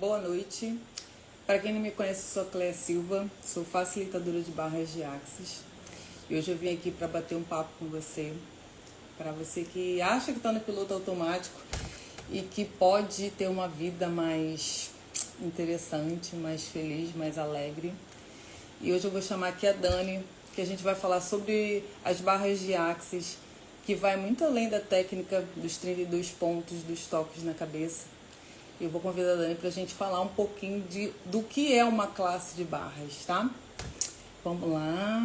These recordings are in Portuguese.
boa noite. Para quem não me conhece, sou a Cléia Silva, sou facilitadora de barras de Axis. E hoje eu vim aqui para bater um papo com você, para você que acha que está no piloto automático e que pode ter uma vida mais interessante, mais feliz, mais alegre. E hoje eu vou chamar aqui a Dani, que a gente vai falar sobre as barras de Axis, que vai muito além da técnica dos 32 pontos, dos toques na cabeça. Eu vou convidar a Dani para a gente falar um pouquinho do que é uma classe de barras, tá? Vamos lá.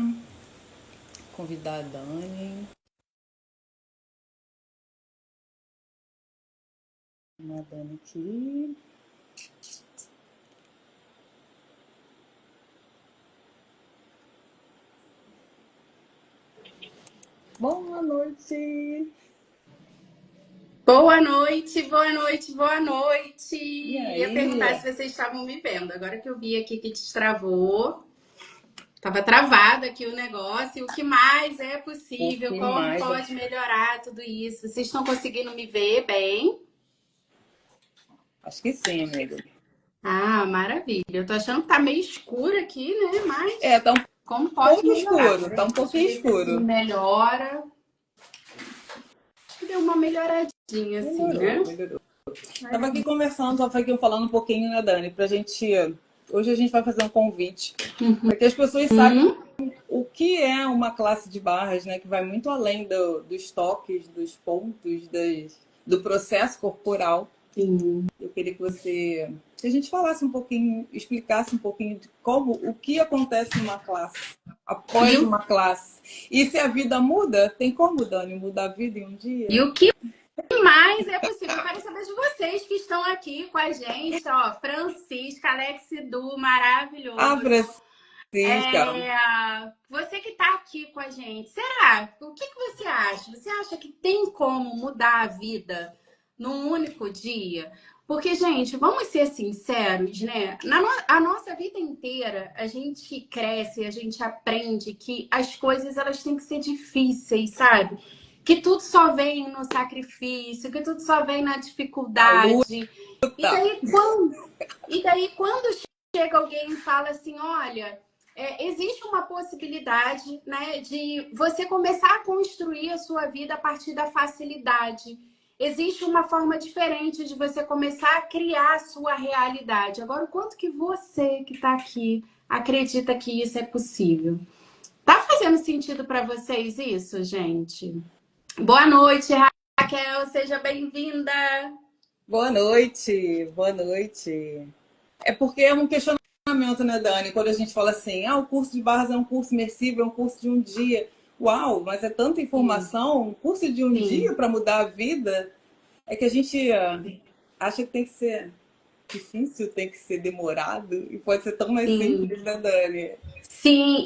Convidar a Dani. Vamos a Dani aqui. Boa noite! Boa noite, boa noite, boa noite. E aí? Ia perguntar se vocês estavam me vendo. Agora que eu vi aqui que destravou, estava travado aqui o negócio. O que mais é possível? Como pode melhorar tudo isso? Vocês estão conseguindo me ver bem? Acho que sim, amiga. Ah, maravilha. Eu tô achando que tá meio escuro aqui, né? Mas tá como pode pouco melhorar? escuro, tá um pouquinho escuro. Melhora. Deu uma melhoradinha assim, né? Melhorou. Tava aqui conversando, tava aqui falando um pouquinho, né, Dani, pra gente... Hoje a gente vai fazer um convite para que as pessoas saibam o que é uma classe de barras, né, que vai muito além dos toques, dos pontos, do processo corporal. Sim. Eu queria que a gente falasse um pouquinho, explicasse um pouquinho de o que acontece numa classe, após uma classe. E se a vida muda, tem como, Dani, mudar a vida em um dia? E o que mais é possível? Eu quero saber de vocês que estão aqui com a gente, ó. Francisca, Alex Du, maravilhoso. Ah, Francisca. Você que está aqui com a gente, será? O que você acha? Você acha que tem como mudar a vida num único dia? Porque, gente, vamos ser sinceros, né? A nossa vida inteira, a gente cresce, a gente aprende que as coisas elas têm que ser difíceis, sabe? Que tudo só vem no sacrifício, que tudo só vem na dificuldade. E daí, quando chega alguém e fala assim, olha, existe uma possibilidade, né, de você começar a construir a sua vida a partir da facilidade. Existe uma forma diferente de você começar a criar a sua realidade. Agora, o quanto que você que está aqui acredita que isso é possível? Tá fazendo sentido para vocês isso, gente? Boa noite, Raquel, seja bem-vinda. Boa noite, boa noite. É porque é um questionamento, né, Dani? Quando a gente fala assim, o curso de barras é um curso imersivo, é um curso de um dia. Uau, mas é tanta informação, um curso de um dia para mudar a vida, é que a gente acha que tem que ser difícil, tem que ser demorado, e pode ser tão mais simples, né, Dani? Sim,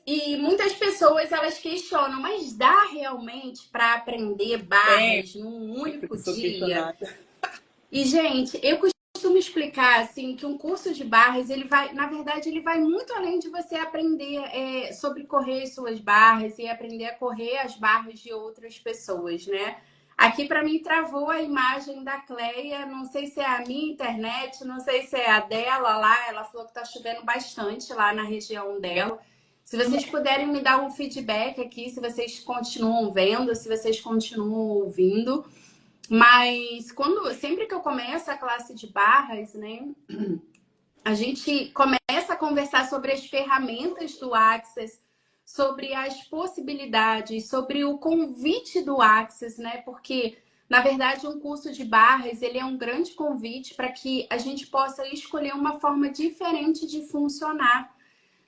e muitas pessoas elas questionam, mas dá realmente para aprender barras num único dia? E, gente, eu costumo explicar assim que um curso de barras, ele vai, na verdade, ele vai muito além de você aprender sobre correr suas barras e aprender a correr as barras de outras pessoas, né? Aqui para mim travou a imagem da Cleia, não sei se é a minha internet, não sei se é a dela lá, ela falou que tá chovendo bastante lá na região dela. Se vocês puderem me dar um feedback aqui, se vocês continuam vendo, se vocês continuam ouvindo. Mas sempre que eu começo a classe de barras, né, a gente começa a conversar sobre as ferramentas do Access, sobre as possibilidades, sobre o convite do Access, né? Porque, na verdade, um curso de barras, ele é um grande convite para que a gente possa escolher uma forma diferente de funcionar,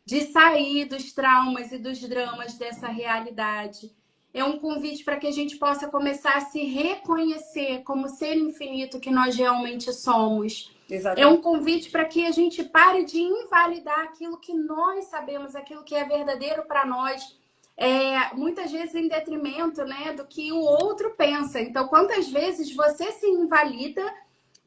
de sair dos traumas e dos dramas dessa realidade. É um convite para que a gente possa começar a se reconhecer como ser infinito que nós realmente somos. Exatamente. É um convite para que a gente pare de invalidar aquilo que nós sabemos, aquilo que é verdadeiro para nós, muitas vezes em detrimento, né, do que o outro pensa. Então, quantas vezes você se invalida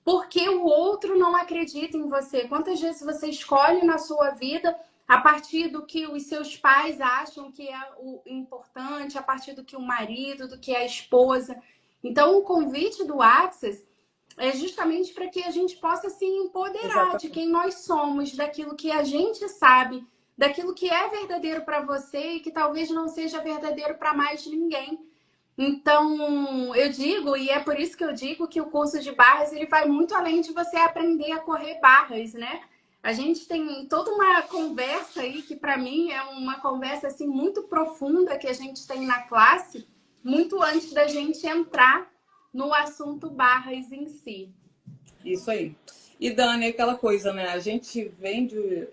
porque o outro não acredita em você? Quantas vezes você escolhe na sua vida a partir do que os seus pais acham que é o importante, a partir do que o marido, do que a esposa. Então, o convite do Access é justamente para que a gente possa se empoderar de quem nós somos, daquilo que a gente sabe, daquilo que é verdadeiro para você e que talvez não seja verdadeiro para mais ninguém. Então, eu digo, e é por isso que eu digo que o curso de barras, ele vai muito além de você aprender a correr barras, né? A gente tem toda uma conversa aí, que para mim é uma conversa assim muito profunda que a gente tem na classe, muito antes da gente entrar no assunto barras em si. Isso aí. E Dani, aquela coisa, né? A gente vem de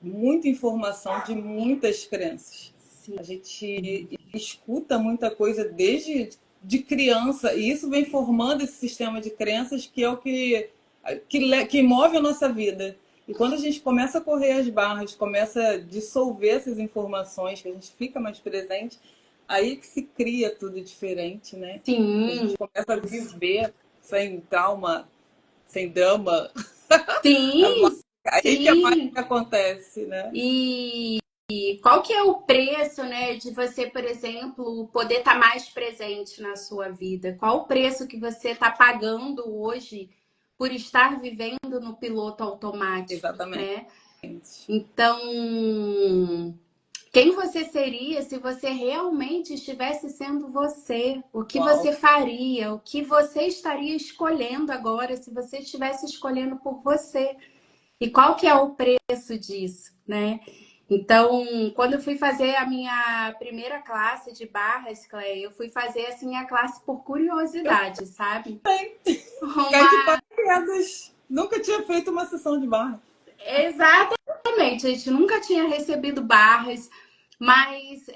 muita informação de muitas crenças. Sim. A gente escuta muita coisa desde de criança e isso vem formando esse sistema de crenças que é o que move a nossa vida. E quando a gente começa a correr as barras, começa a dissolver essas informações, que a gente fica mais presente, aí que se cria tudo diferente, né? Sim. A gente começa a viver sem trauma, sem drama. Sim. Aí que a mágica acontece, né? E qual que é o preço, né, de você, por exemplo, poder estar mais presente na sua vida? Qual o preço que você está pagando hoje por estar vivendo no piloto automático? Exatamente. Né? Então, quem você seria se você realmente estivesse sendo você? O que você faria? O que você estaria escolhendo agora se você estivesse escolhendo por você? E qual que é o preço disso, né? Então, quando eu fui fazer a minha primeira classe de barras, Cleia, eu fui fazer assim a classe por curiosidade, sabe? Cai de paraquedas. Nunca tinha feito uma sessão de barras. Exatamente, a gente nunca tinha recebido barras, mas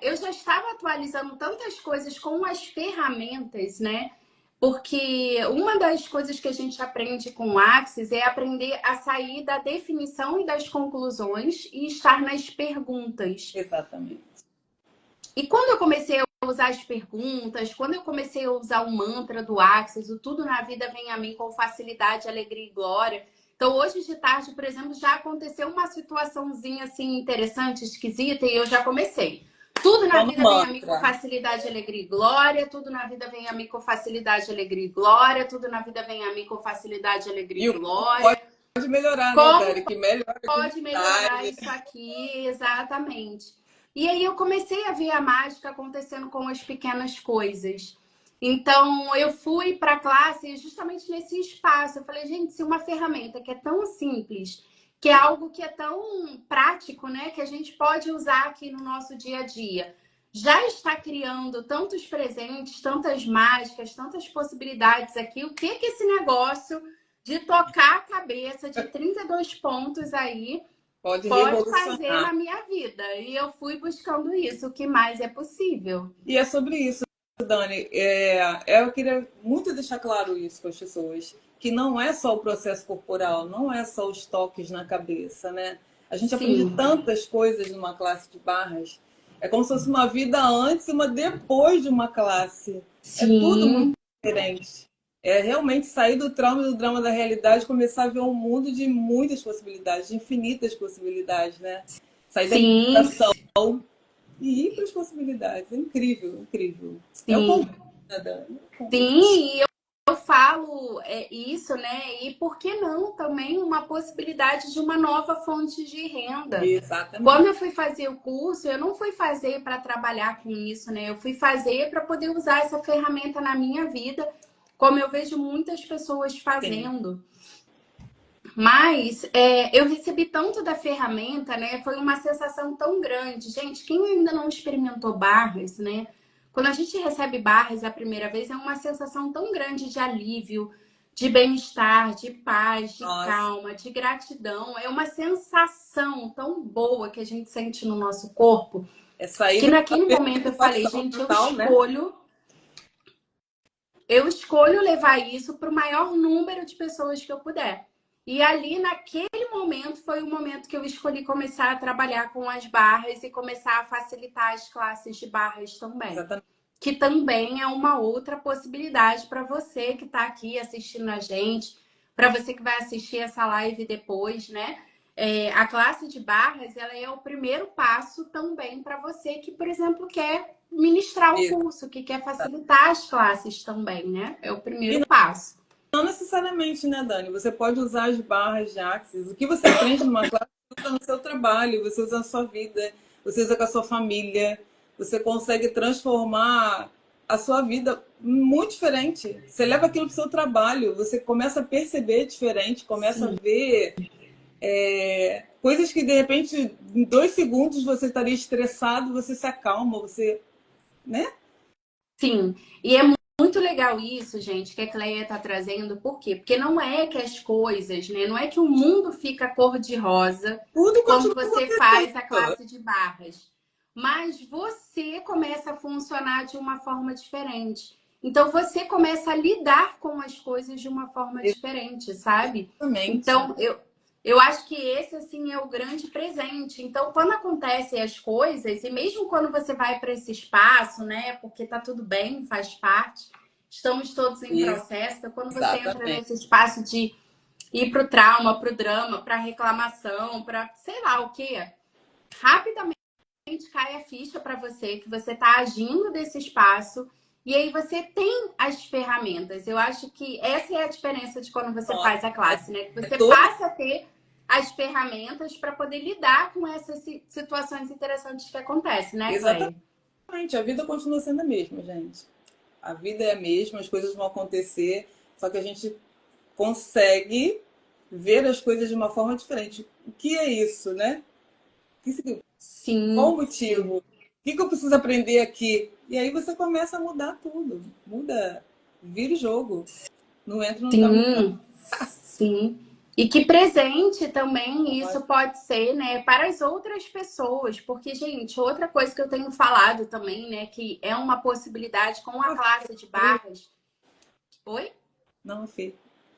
eu já estava atualizando tantas coisas com as ferramentas, né? Porque uma das coisas que a gente aprende com o Axis é aprender a sair da definição e das conclusões e estar nas perguntas. Exatamente. E quando eu comecei a usar as perguntas, quando eu comecei a usar o mantra do Axis, o tudo na vida vem a mim com facilidade, alegria e glória. Então, hoje de tarde, por exemplo, já aconteceu uma situaçãozinha assim interessante, esquisita, e eu já comecei. Tudo na vida vem a mim com facilidade, alegria e glória. Tudo na vida vem a mim com facilidade, alegria e glória. Tudo na vida vem a mim com facilidade, alegria e glória. Pode melhorar, como, né, Dani? Que melhora. Pode melhorar isso aqui, exatamente. E aí eu comecei a ver a mágica acontecendo com as pequenas coisas. Então, eu fui para a classe justamente nesse espaço. Eu falei, gente, se uma ferramenta que é tão simples, que é algo que é tão prático, né, que a gente pode usar aqui no nosso dia a dia, já está criando tantos presentes, tantas mágicas, tantas possibilidades aqui, o que esse negócio de tocar a cabeça de 32 pontos aí pode fazer na minha vida? E eu fui buscando isso, o que mais é possível. E é sobre isso, Dani. Eu queria muito deixar claro isso com as pessoas, que não é só o processo corporal, não é só os toques na cabeça, né? A gente aprende tantas coisas numa classe de barras. É como se fosse uma vida antes e uma depois de uma classe. Sim. É tudo muito diferente. É realmente sair do trauma e do drama da realidade, começar a ver um mundo de muitas possibilidades, de infinitas possibilidades, né? Sair da limitação e ir para as possibilidades. É incrível, incrível. Sim. É o convite. Sim, e eu falo isso, né? E por que não também uma possibilidade de uma nova fonte de renda? Exatamente. Quando eu fui fazer o curso, eu não fui fazer para trabalhar com isso, né? Eu fui fazer para poder usar essa ferramenta na minha vida, como eu vejo muitas pessoas fazendo. Sim. Mas eu recebi tanto da ferramenta, né? Foi uma sensação tão grande. Gente, quem ainda não experimentou barras, né? Quando a gente recebe barras a primeira vez, é uma sensação tão grande de alívio, de bem-estar, de paz, de calma, de gratidão. É uma sensação tão boa que a gente sente no nosso corpo. Que naquele momento eu falei, gente, eu escolho levar isso para o maior número de pessoas que eu puder. E ali, naquele momento, foi o momento que eu escolhi começar a trabalhar com as barras e começar a facilitar as classes de barras também. Exatamente. Que também é uma outra possibilidade para você que está aqui assistindo a gente, para você que vai assistir essa live depois, né? A classe de barras, ela é o primeiro passo também para você que, por exemplo, quer ministrar o curso, que quer facilitar as classes também, né? É o primeiro passo. Não necessariamente, né, Dani? Você pode usar as barras de Axis. O que você aprende numa classe, você usa no seu trabalho, você usa na sua vida, você usa com a sua família. Você consegue transformar a sua vida muito diferente. Você leva aquilo para o seu trabalho, você começa a perceber diferente, começa a Sim. ver coisas que, de repente, em 2 segundos você estaria estressado, você se acalma, você, né? Sim, e é muito legal isso, gente, que a Cleia está trazendo. Por quê? Porque não é que as coisas, né? Não é que o mundo fica cor-de-rosa Tudo quando continua você acontecendo. faz a classe de barras. Mas você começa a funcionar de uma forma diferente. Então você começa a lidar com as coisas de uma forma diferente, sabe? Exatamente. Então eu acho que esse, assim, é o grande presente. Então, quando acontecem as coisas, e mesmo quando você vai para esse espaço, né? Porque tá tudo bem, faz parte, estamos todos em Isso, processo. Então, quando você entra exatamente. nesse espaço de ir pro trauma, pro drama, pra reclamação, pra sei lá o quê, rapidamente cai a ficha para você que você tá agindo desse espaço. E aí você tem as ferramentas. Eu acho que essa é a diferença de quando você Nossa, faz a classe, né? Que é você todo. passa a ter as ferramentas para poder lidar com essas situações interessantes que acontecem, né, Cleia? Exatamente, a vida continua sendo a mesma, gente. A vida é a mesma, as coisas vão acontecer, só que a gente consegue ver as coisas de uma forma diferente. O que é isso, né? Qual o Sim, sim. motivo? O que eu preciso aprender aqui? E aí você começa a mudar tudo. Muda, vira o jogo. Não entra no trauma. Sim, sim. E que presente também isso pode ser, né, para as outras pessoas. Porque, gente, outra coisa que eu tenho falado também, né, que é uma possibilidade com a classe de barras. Oi? Não,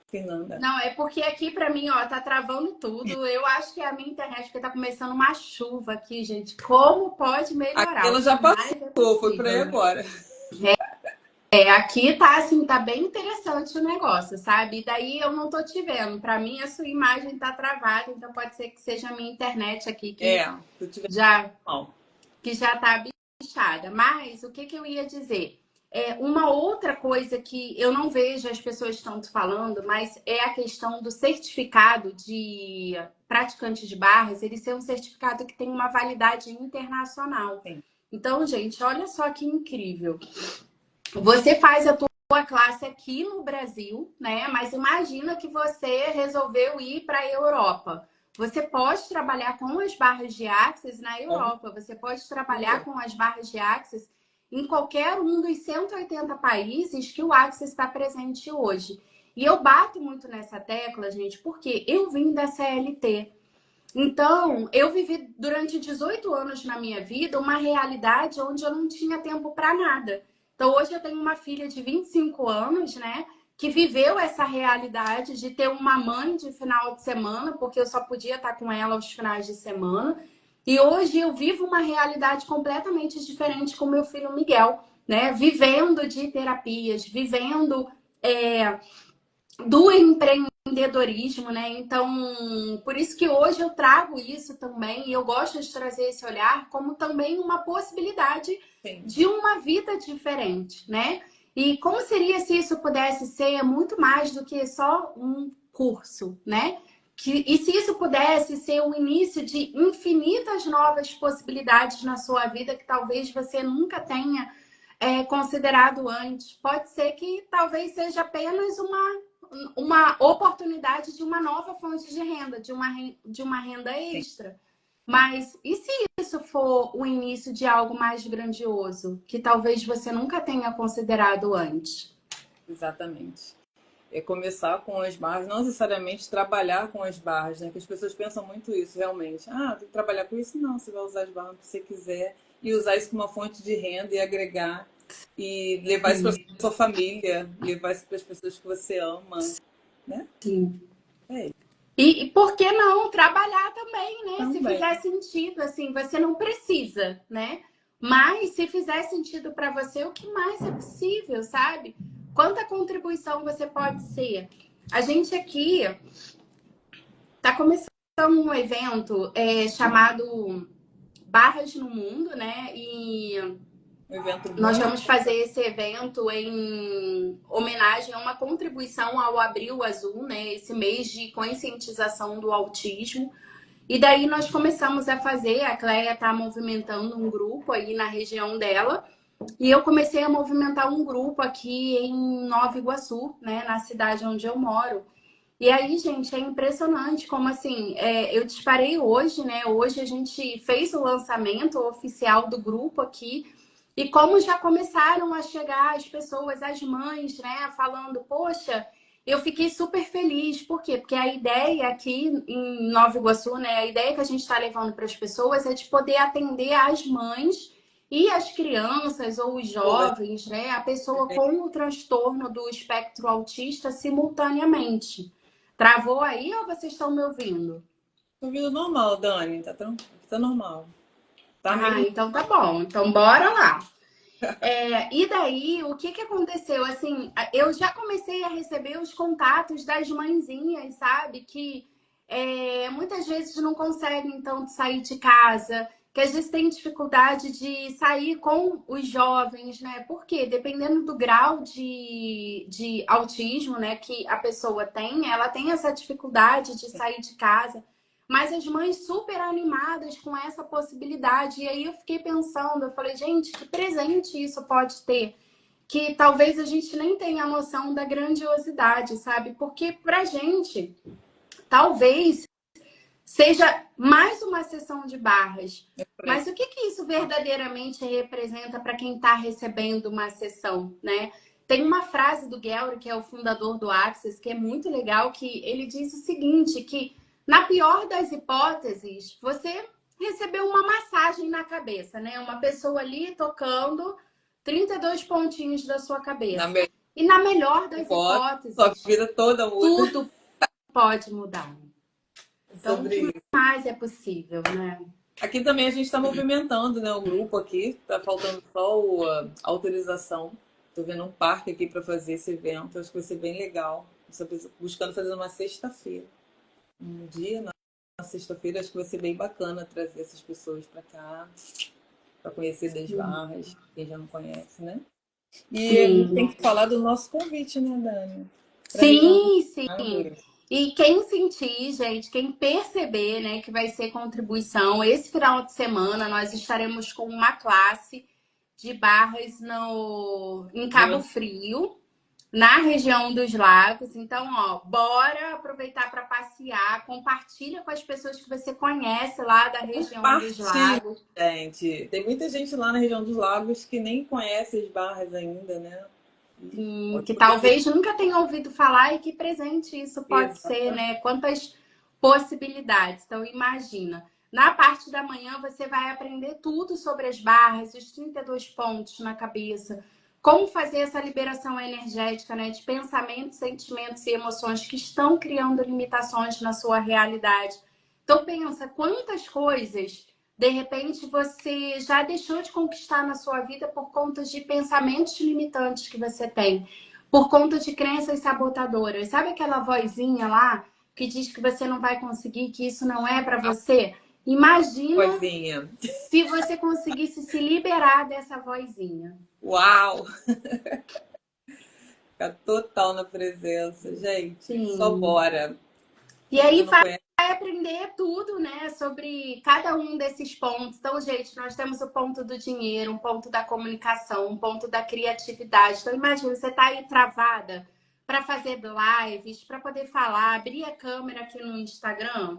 Fernanda. Não, é porque aqui para mim, ó, tá travando tudo. Eu acho que é a minha internet, porque tá começando uma chuva aqui, gente. Como pode melhorar? O Aquela já que mais é passou, foi por aí possível? agora. Aqui tá assim, tá bem interessante o negócio, sabe? E daí eu não tô te vendo. Pra mim, a sua imagem tá travada, então pode ser que seja a minha internet aqui É, se eu tiver já mal. que já tá bichada. Mas o que que eu ia dizer? É uma outra coisa que eu não vejo as pessoas tanto falando, mas é a questão do certificado de praticante de barras, ele ser um certificado que tem uma validade internacional. Sim. Então, gente, olha só que incrível. Você faz a tua classe aqui no Brasil, né? Mas imagina que você resolveu ir para a Europa. Você pode trabalhar com as barras de Axis na Europa. Você pode trabalhar com as barras de Axis em qualquer um dos 180 países que o Axis está presente hoje. E eu bato muito nessa tecla, gente, porque eu vim da CLT. Então, eu vivi durante 18 anos na minha vida uma realidade onde eu não tinha tempo para nada. Então, hoje eu tenho uma filha de 25 anos, né, que viveu essa realidade de ter uma mãe de final de semana, porque eu só podia estar com ela aos finais de semana. E hoje eu vivo uma realidade completamente diferente com meu filho Miguel, né, vivendo de terapias, vivendo do empreendedorismo, né? Então, por isso que hoje eu trago isso também, e eu gosto de trazer esse olhar como também uma possibilidade Sim. de uma vida diferente, né? E como seria se isso pudesse ser muito mais do que só um curso, né? E se isso pudesse ser o início de infinitas novas possibilidades na sua vida que talvez você nunca tenha considerado antes. Pode ser que talvez seja apenas uma oportunidade de uma nova fonte de renda, de uma renda extra. Mas e se isso for o início de algo mais grandioso, que talvez você nunca tenha considerado antes? Exatamente. É começar com as barras, não necessariamente trabalhar com as barras, né? Que as pessoas pensam muito isso, realmente. Ah, tem que trabalhar com isso? Não, você vai usar as barras que você quiser e usar isso como uma fonte de renda e agregar e levar isso para sua família, levar isso para as pessoas que você ama, né? Sim. É, E por que não trabalhar também, né? Se também. fizer sentido, assim, você não precisa, né? Mas se fizer sentido para você, o que mais é possível, sabe? Quanta contribuição você pode ser? A gente aqui tá começando um evento chamado Barras no Mundo, né? E Um evento Nós muito... vamos fazer esse evento em homenagem a uma contribuição ao Abril Azul, né? Esse mês de conscientização do autismo. E daí nós começamos a fazer, a Cléia está movimentando um grupo aí na região dela, e eu comecei a movimentar um grupo aqui em Nova Iguaçu, né? Na cidade onde eu moro. E aí, gente, é impressionante como assim, eu disparei hoje, né? Hoje a gente fez o lançamento oficial do grupo aqui. E como já começaram a chegar as pessoas, as mães, né, falando, poxa, eu fiquei super feliz. Por quê? Porque a ideia aqui em Nova Iguaçu, né, a ideia que a gente está levando para as pessoas é de poder atender as mães e as crianças ou os jovens, né, a pessoa com o transtorno do espectro autista simultaneamente. Travou aí ou vocês estão me ouvindo? Tô ouvindo normal, Dani. Tá normal. Tá meio... Então tá bom. Então bora lá. E daí, o que aconteceu? Assim, eu já comecei a receber os contatos das mãezinhas, sabe? Que muitas vezes não conseguem, então, sair de casa, que às vezes têm dificuldade de sair com os jovens, né? Porque dependendo do grau de autismo, né, que a pessoa tem, ela tem essa dificuldade de sair de casa. Mas as mães super animadas com essa possibilidade. E aí eu fiquei pensando, eu falei, gente, que presente isso pode ter? Que talvez a gente nem tenha a noção da grandiosidade, sabe? Porque pra gente, talvez seja mais uma sessão de barras. Mas o que isso verdadeiramente representa para quem está recebendo uma sessão, né? Tem uma frase do Ghelry, que é o fundador do Access, que é muito legal, que ele diz o seguinte, que na pior das hipóteses, você recebeu uma massagem na cabeça, né? Uma pessoa ali tocando 32 pontinhos da sua cabeça. E na melhor das hipóteses, sua vida toda muda. Tudo pode mudar. Então, o que isso. mais é possível, né? Aqui também a gente está movimentando, né? O grupo aqui. Tá faltando só a autorização. Tô vendo um parque aqui para fazer esse evento. Acho que vai ser bem legal. Estou buscando fazer uma sexta-feira. Um dia na sexta-feira. Acho que vai ser bem bacana trazer essas pessoas para cá. Para conhecer das barras. Quem já não conhece, né? E a gente tem que falar do nosso convite, né, Dani? Sim. E quem sentir, gente, quem perceber, né, que vai ser contribuição, esse final de semana nós estaremos com uma classe de barras em Cabo Frio, na região dos lagos. Então, ó, bora aproveitar para passear, compartilha com as pessoas que você conhece lá da região dos lagos. Gente, tem muita gente lá na região dos lagos que nem conhece as barras ainda, né? Que talvez nunca tenha ouvido falar e que presente isso pode ser, né? Quantas possibilidades. Então, imagina. Na parte da manhã, você vai aprender tudo sobre as barras, os 32 pontos na cabeça, como fazer essa liberação energética, né? De pensamentos, sentimentos e emoções que estão criando limitações na sua realidade. Então, pensa quantas coisas de repente, você já deixou de conquistar na sua vida por conta de pensamentos limitantes que você tem, por conta de crenças sabotadoras. Sabe aquela vozinha lá que diz que você não vai conseguir, que isso não é para você? Imagina se você conseguisse se liberar dessa vozinha. Uau! Ficar total na presença, gente. Sim. Só bora. E aí vai aprender tudo, né, sobre cada um desses pontos. Então, gente, nós temos o ponto do dinheiro, um ponto da comunicação, um ponto da criatividade. Então, imagina, você tá aí travada para fazer lives, para poder falar, abrir a câmera aqui no Instagram.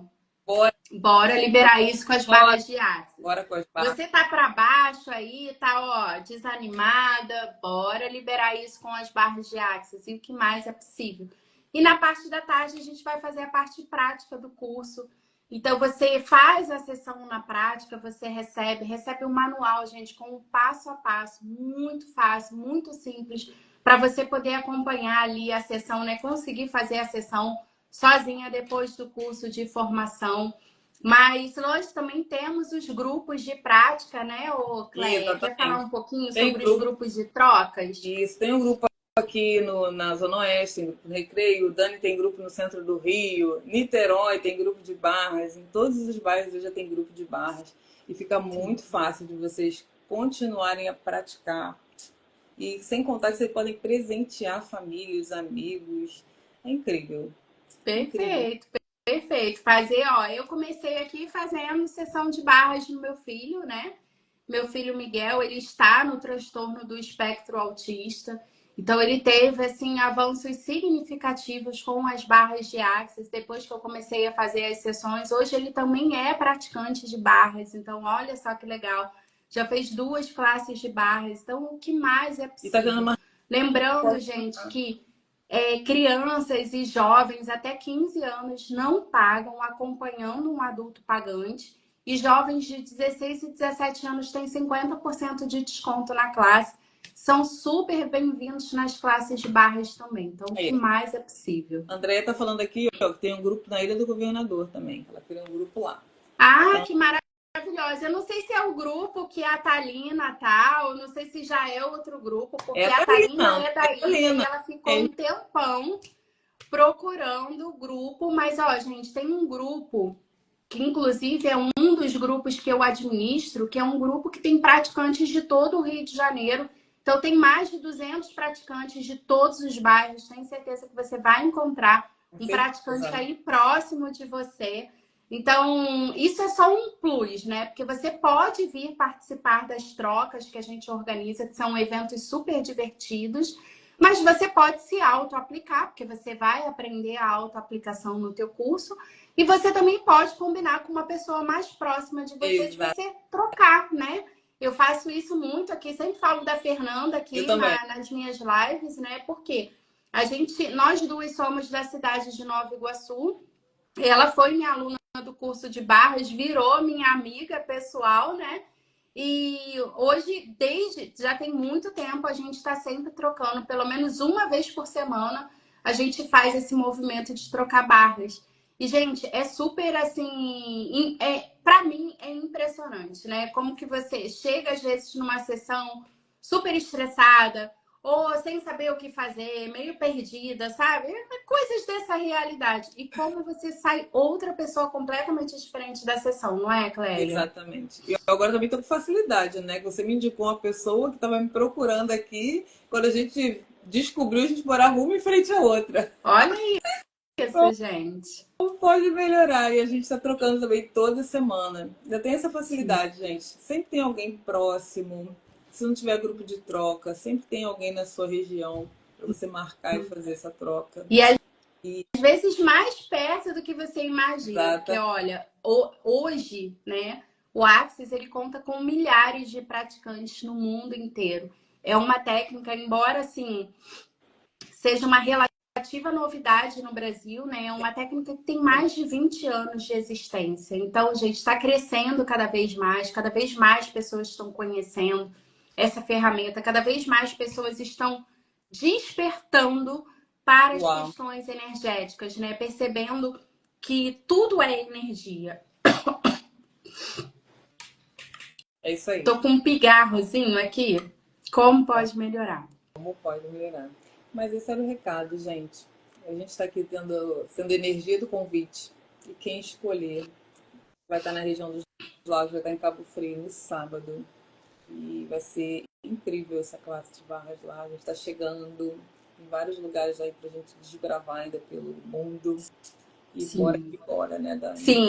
Bora liberar isso com as barras de Access. Bora com as barras. Você tá para baixo aí, tá, ó, desanimada, bora liberar isso com as barras de Access. E o que mais é possível? E na parte da tarde a gente vai fazer a parte prática do curso. Então você faz a sessão na prática, você recebe um manual, gente, com um passo a passo, muito fácil, muito simples, para você poder acompanhar ali a sessão, né? Conseguir fazer a sessão sozinha depois do curso de formação. Mas nós também temos os grupos de prática, né, ô Cléia? Quer falar um pouquinho sobre os grupos de trocas? Isso, tem um grupo aqui na Zona Oeste, tem grupo no Recreio, o Dani tem grupo no centro do Rio, Niterói tem grupo de barras, em todos os bairros já tem grupo de barras. E fica muito fácil de vocês continuarem a praticar. E sem contar que vocês podem presentear famílias, amigos. É incrível. Perfeito, perfeito. Fazer, ó, eu comecei aqui fazendo sessão de barras no meu filho, né? Meu filho Miguel, ele está no transtorno do espectro autista. Então, ele teve, assim, avanços significativos com as barras de Axis depois que eu comecei a fazer as sessões. Hoje, ele também é praticante de barras. Então, olha só que legal. Já fez 2 classes de barras. Então, o que mais é possível? Lembrando, gente, que crianças e jovens até 15 anos não pagam acompanhando um adulto pagante. E jovens de 16 e 17 anos têm 50% de desconto na classe. São super bem-vindos nas classes de barras também. Então, o que mais é possível? A Andréia tá falando aqui, ó, que tem um grupo na Ilha do Governador também. Ela criou um grupo lá. Ah, então, que maravilhosa. Eu não sei se é o grupo que a Thalina tá, ou não sei se já é outro grupo, porque a Thalina é da ilha e ela ficou um tempão procurando o grupo. Mas, ó, gente, tem um grupo que inclusive é um dos grupos que eu administro, que é um grupo que tem praticantes de todo o Rio de Janeiro. Então, tem mais de 200 praticantes de todos os bairros. Tenho certeza que você vai encontrar um praticante aí próximo de você. Então, isso é só um plus, né? Porque você pode vir participar das trocas que a gente organiza, que são eventos super divertidos. Mas você pode se auto-aplicar, porque você vai aprender a auto-aplicação no teu curso. E você também pode combinar com uma pessoa mais próxima de você, de você trocar, né? Eu faço isso muito aqui, sempre falo da Fernanda aqui nas minhas lives, né? Porque nós duas somos da cidade de Nova Iguaçu. Ela foi minha aluna do curso de barras, virou minha amiga pessoal, né? E hoje, já tem muito tempo, a gente está sempre trocando, pelo menos uma vez por semana, a gente faz esse movimento de trocar barras. E, gente, é super assim, para mim é impressionante, né? Como que você chega, às vezes, numa sessão super estressada, ou sem saber o que fazer, meio perdida, sabe? Coisas dessa realidade. E como você sai outra pessoa completamente diferente da sessão, não é, Clélia? Exatamente. E agora também estou com facilidade, né? Você me indicou uma pessoa que estava me procurando aqui. Quando a gente descobriu, a gente morava uma em frente à outra. Olha isso, gente. Como pode melhorar? E a gente está trocando também toda semana. Já tem essa facilidade, gente. Sempre tem alguém próximo. Se não tiver grupo de troca, sempre tem alguém na sua região para você marcar e fazer essa troca. E às vezes mais perto do que você imagina. Exato. Porque, olha, hoje, né, o Axis, ele conta com milhares de praticantes no mundo inteiro. É uma técnica, embora, assim, seja uma relativa novidade no Brasil, né? É uma técnica que tem mais de 20 anos de existência. Então, gente, está crescendo cada vez mais pessoas estão conhecendo essa ferramenta, cada vez mais pessoas estão despertando para as questões energéticas, né? Percebendo que tudo é energia. É isso aí. Tô com um pigarrozinho aqui. Como pode melhorar? Como pode melhorar? Mas esse era o recado, gente. A gente está aqui sendo energia do convite. E quem escolher vai estar na região dos lagos, vai estar em Cabo Frio no sábado. E vai ser incrível essa classe de barras lá. A gente está chegando em vários lugares aí para a gente desbravar ainda pelo mundo. E bora que bora, né, Dani? Sim,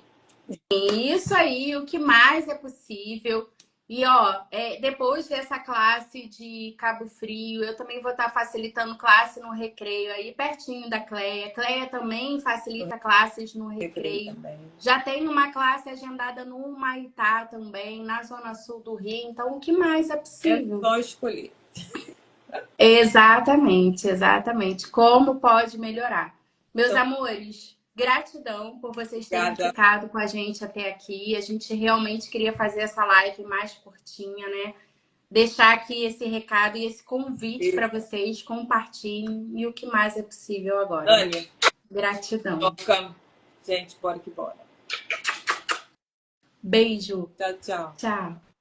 isso aí, o que mais é possível. E, ó, depois dessa classe de Cabo Frio, eu também vou estar facilitando classe no Recreio, aí pertinho da Cleia. Cleia também facilita classes no Recreio. Já tem uma classe agendada no Humaitá também, na Zona Sul do Rio. Então, o que mais é possível? É só escolher. Exatamente, exatamente. Como pode melhorar? Meus amores, gratidão por vocês terem ficado com a gente até aqui. A gente realmente queria fazer essa live mais curtinha, né? Deixar aqui esse recado e esse convite para vocês. Compartilhem e o que mais é possível agora. Dani, gratidão. Gente, bora que bora. Beijo. Tchau, tchau. Tchau.